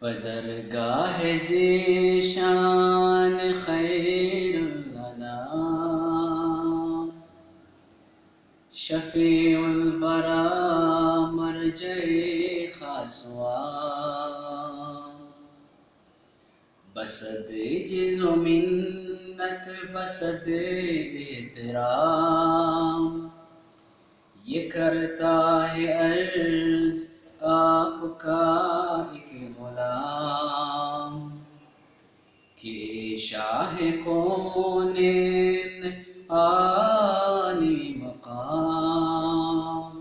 بدرگاہ ذیشان خیر الانام، شفیع البرا مرجع خاصوان، بسد جز و منت بسد احترام، یہ کرتا ہے عرض آپ کا ایک غلام، کہ شاہ کونین عالی مقام،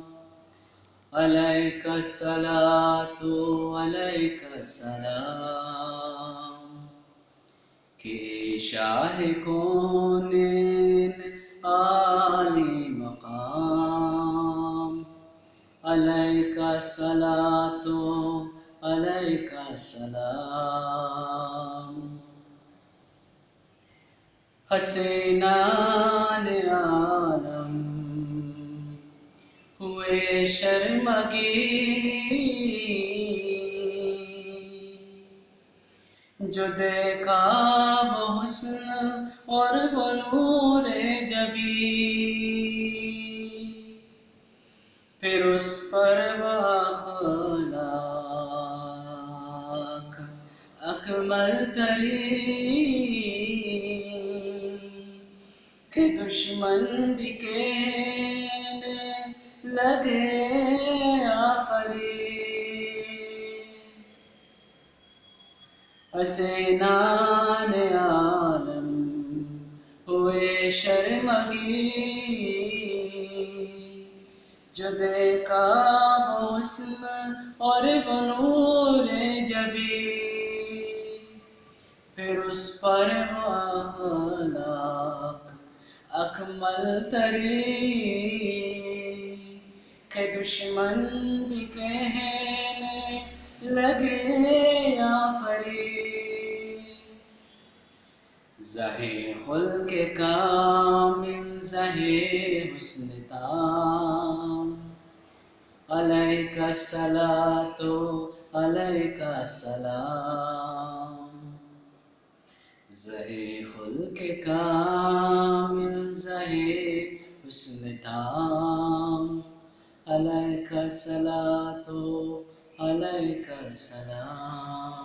علیک الصلاۃ علیک السلام، کہ شاہ کونین عالی مقام، علیک الصلاۃ علیک السلام۔ حسینان عالم ہوئے شرمگی، جو دیکھا وہ حسن اور وہ نور جبی، پھر اس پر وہ اخلاق اکمل ترین، کہ دشمن بھی کہنے لگے آفرین۔ حسینان عالم ہوئے شرمگی، جو دیکھا وہ حسن اور وہ نور جبی، پھر اس پر وہ اخلاق اکمل ترین، کہ دشمن بھی کہنے لگے آفرین۔ زہے خلق کامل زہے حسن تام، علیک الصلاۃ علیک السلام، زہے خلق کامل زہے حسن تام، علیک الصلاۃ علیک السلام۔